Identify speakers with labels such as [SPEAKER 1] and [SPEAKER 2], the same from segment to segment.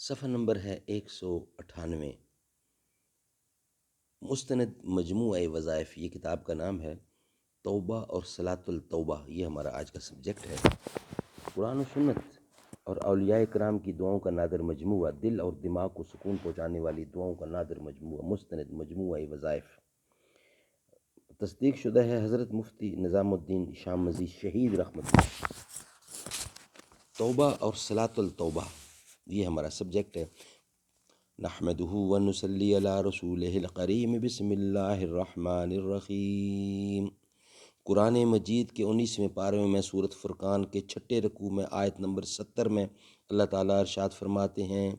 [SPEAKER 1] صفحہ نمبر ہے 198۔ مستند مجموعہ وظائف، یہ کتاب کا نام ہے۔ توبہ اور صلاۃ التوبہ، یہ ہمارا آج کا سبجیکٹ ہے۔ قرآن و سنت اور اولیاء کرام کی دعاؤں کا نادر مجموعہ، دل اور دماغ کو سکون پہنچانے والی دعاؤں کا نادر مجموعہ، مستند مجموعہ وظائف، تصدیق شدہ ہے حضرت مفتی نظام الدین شام مزید شہید رحمۃ اللہ۔ توبہ اور صلاۃ التوبہ، یہ ہمارا سبجیکٹ ہے۔ نحمدہ ونصلی علی رسولہ الکریم، بسم اللہ الرحمن الرحیم۔ قرآن مجید کے 19ویں پارے میں سورۃ فرقان کے 6 رکوع میں آیت نمبر 70 میں اللہ تعالیٰ ارشاد فرماتے ہیں: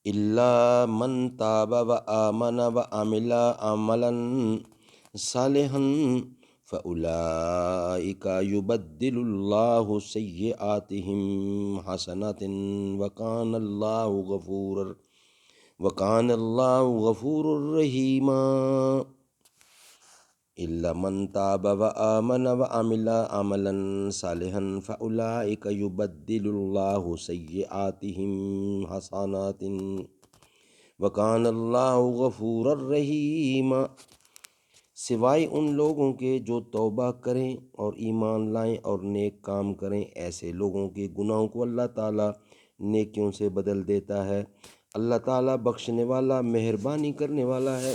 [SPEAKER 1] الا من تاب وآمن وعمل عملا صالحا فأولئک یبدل اللہ سیئاتہم حسنات وکان اللہ غفور رحیما۔ الا من تاب وآمن وعمل عملا صالحا فأولئک یبدل اللہ سیئاتہم حسنات وکان اللہ غفور رحیما۔ سوائے ان لوگوں کے جو توبہ کریں اور ایمان لائیں اور نیک کام کریں، ایسے لوگوں کے گناہوں کو اللہ تعالیٰ نیکیوں سے بدل دیتا ہے۔ اللہ تعالیٰ بخشنے والا، مہربانی کرنے والا ہے۔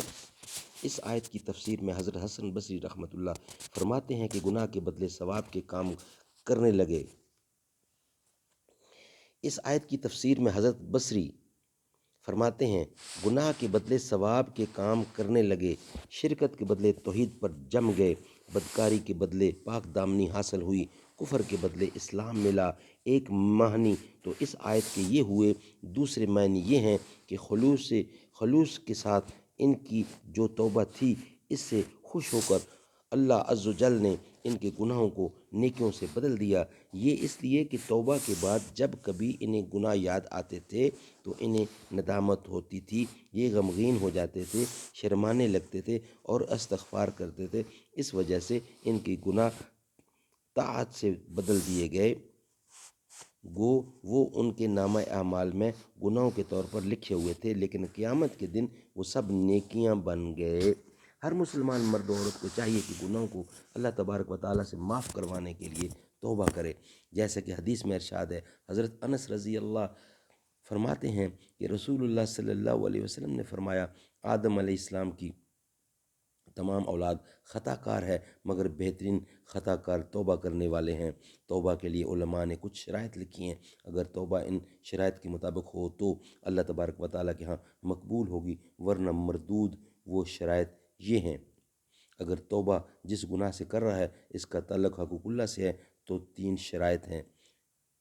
[SPEAKER 1] اس آیت کی تفسیر میں حضرت حسن بصری رحمۃ اللہ فرماتے ہیں کہ گناہ کے بدلے ثواب کے کام کرنے لگے۔ اس آیت کی تفسیر میں حضرت بصری فرماتے ہیں، گناہ کے بدلے ثواب کے کام کرنے لگے، شرکت کے بدلے توحید پر جم گئے، بدکاری کے بدلے پاک دامنی حاصل ہوئی، کفر کے بدلے اسلام ملا۔ ایک معنی تو اس آیت کے یہ ہوئے، دوسرے معنی یہ ہیں کہ خلوص کے ساتھ ان کی جو توبہ تھی، اس سے خوش ہو کر اللہ عز و جل نے ان کے گناہوں کو نیکیوں سے بدل دیا۔ یہ اس لیے کہ توبہ کے بعد جب کبھی انہیں گناہ یاد آتے تھے تو انہیں ندامت ہوتی تھی، یہ غمگین ہو جاتے تھے، شرمانے لگتے تھے اور استغفار کرتے تھے۔ اس وجہ سے ان کے گناہ طاعت سے بدل دیے گئے، گو وہ ان کے نامہ اعمال میں گناہوں کے طور پر لکھے ہوئے تھے، لیکن قیامت کے دن وہ سب نیکیاں بن گئے۔ ہر مسلمان مرد و عورت کو چاہیے کہ گناہوں کو اللہ تبارک و تعالیٰ سے معاف کروانے کے لیے توبہ کرے، جیسا کہ حدیث میں ارشاد ہے۔ حضرت انس رضی اللہ فرماتے ہیں کہ رسول اللہ صلی اللہ علیہ وسلم نے فرمایا، آدم علیہ السلام کی تمام اولاد خطا کار ہے، مگر بہترین خطا کار توبہ کرنے والے ہیں۔ توبہ کے لیے علماء نے کچھ شرائط لکھی ہیں، اگر توبہ ان شرائط کے مطابق ہو تو اللہ تبارک و تعالیٰ کے ہاں مقبول ہوگی، ورنہ مردود۔ وہ شرائط یہ ہیں: اگر توبہ جس گناہ سے کر رہا ہے اس کا تعلق حقوق اللہ سے ہے تو 3 شرائط ہیں۔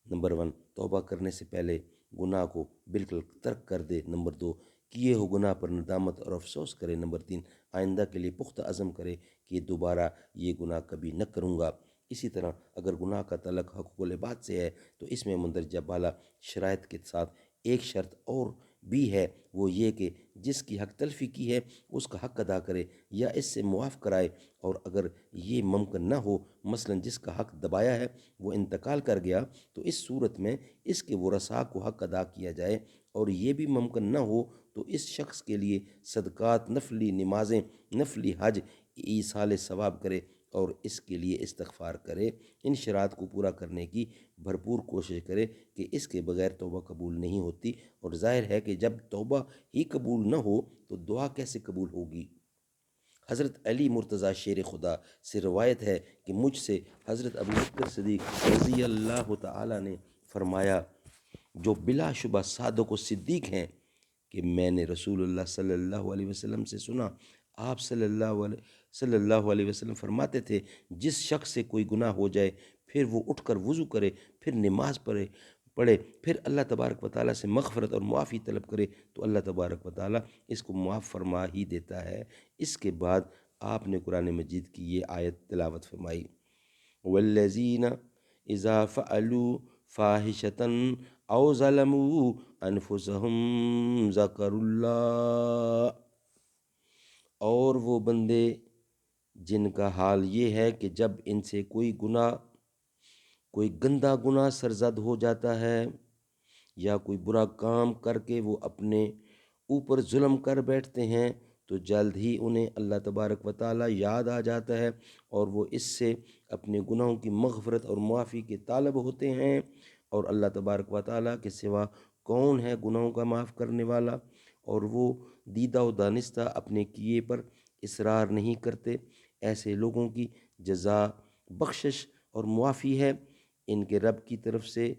[SPEAKER 1] نمبر 1، توبہ کرنے سے پہلے گناہ کو بالکل ترک کر دے۔ نمبر 2، کیے ہو گناہ پر ندامت اور افسوس کرے۔ نمبر 3، آئندہ کے لیے پختہ عزم کرے کہ دوبارہ یہ گناہ کبھی نہ کروں گا۔ اسی طرح اگر گناہ کا تعلق حقوق العباد سے ہے تو اس میں مندرجہ بالا شرائط کے ساتھ ایک شرط اور بھی ہے، وہ یہ کہ جس کی حق تلفی کی ہے اس کا حق ادا کرے یا اس سے معاف کرائے، اور اگر یہ ممکن نہ ہو، مثلا جس کا حق دبایا ہے وہ انتقال کر گیا، تو اس صورت میں اس کے ورثاء کو حق ادا کیا جائے، اور یہ بھی ممکن نہ ہو تو اس شخص کے لیے صدقات، نفلی نمازیں، نفلی حج، ایصال ثواب کرے اور اس کے لیے استغفار کرے۔ ان شرائط کو پورا کرنے کی بھرپور کوشش کرے کہ اس کے بغیر توبہ قبول نہیں ہوتی، اور ظاہر ہے کہ جب توبہ ہی قبول نہ ہو تو دعا کیسے قبول ہوگی؟ حضرت علی مرتضیٰ شیر خدا سے روایت ہے کہ مجھ سے حضرت ابوبکر صدیق رضی اللہ تعالیٰ نے فرمایا، جو بلا شبہ صادق و صدیق ہیں، کہ میں نے رسول اللہ صلی اللہ علیہ وسلم سے سنا، آپ صلی اللہ علیہ وسلم فرماتے تھے، جس شخص سے کوئی گناہ ہو جائے پھر وہ اٹھ کر وضو کرے، پھر نماز پڑھے، پھر اللہ تبارک و تعالیٰ سے مغفرت اور معافی طلب کرے تو اللہ تبارک و تعالیٰ اس کو معاف فرما ہی دیتا ہے۔ اس کے بعد آپ نے قرآن مجید کی یہ آیت تلاوت فرمائی، والذین اذا فعلوا فاحشة او ظلموا انفسهم ذکروا اللہ۔ اور وہ بندے جن کا حال یہ ہے کہ جب ان سے کوئی گناہ، کوئی گندا گناہ سرزد ہو جاتا ہے یا کوئی برا کام کر کے وہ اپنے اوپر ظلم کر بیٹھتے ہیں تو جلد ہی انہیں اللہ تبارک و تعالیٰ یاد آ جاتا ہے اور وہ اس سے اپنے گناہوں کی مغفرت اور معافی کے طالب ہوتے ہیں، اور اللہ تبارک و تعالیٰ کے سوا کون ہے گناہوں کا معاف کرنے والا، اور وہ دیدہ و دانستہ اپنے کیے پر اصرار نہیں کرتے۔ ایسے لوگوں کی جزا بخشش اور معافی ہے ان کے رب کی طرف سے،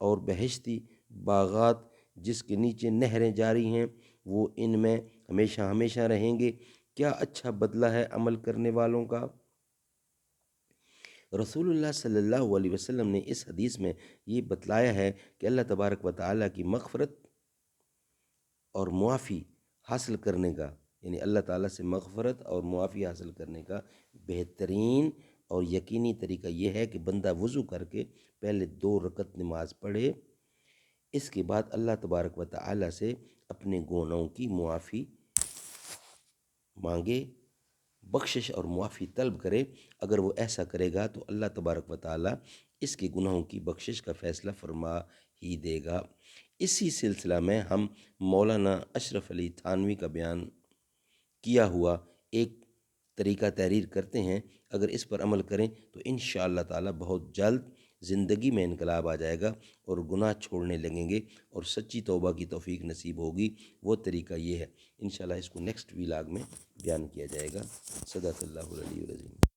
[SPEAKER 1] اور بہشتی باغات جس کے نیچے نہریں جاری ہیں وہ ان میں ہمیشہ ہمیشہ رہیں گے۔ کیا اچھا بدلہ ہے عمل کرنے والوں کا۔ رسول اللہ صلی اللہ علیہ وسلم نے اس حدیث میں یہ بتلایا ہے کہ اللہ تبارک و تعالیٰ کی مغفرت اور معافی حاصل کرنے کا، یعنی اللہ تعالیٰ سے مغفرت اور معافی حاصل کرنے کا بہترین اور یقینی طریقہ یہ ہے کہ بندہ وضو کر کے پہلے 2 رکعت نماز پڑھے، اس کے بعد اللہ تبارک و تعالیٰ سے اپنے گناہوں کی معافی مانگے، بخشش اور معافی طلب کرے۔ اگر وہ ایسا کرے گا تو اللہ تبارک و تعالیٰ اس کے گناہوں کی بخشش کا فیصلہ فرما ہی دے گا۔ اسی سلسلہ میں ہم مولانا اشرف علی تھانوی کا بیان کیا ہوا ایک طریقہ تحریر کرتے ہیں، اگر اس پر عمل کریں تو انشاءاللہ تعالیٰ بہت جلد زندگی میں انقلاب آ جائے گا اور گناہ چھوڑنے لگیں گے اور سچی توبہ کی توفیق نصیب ہوگی۔ وہ طریقہ یہ ہے، انشاءاللہ اس کو نیکسٹ ویلاگ میں بیان کیا جائے گا۔ صدق اللہ العلی العظیم۔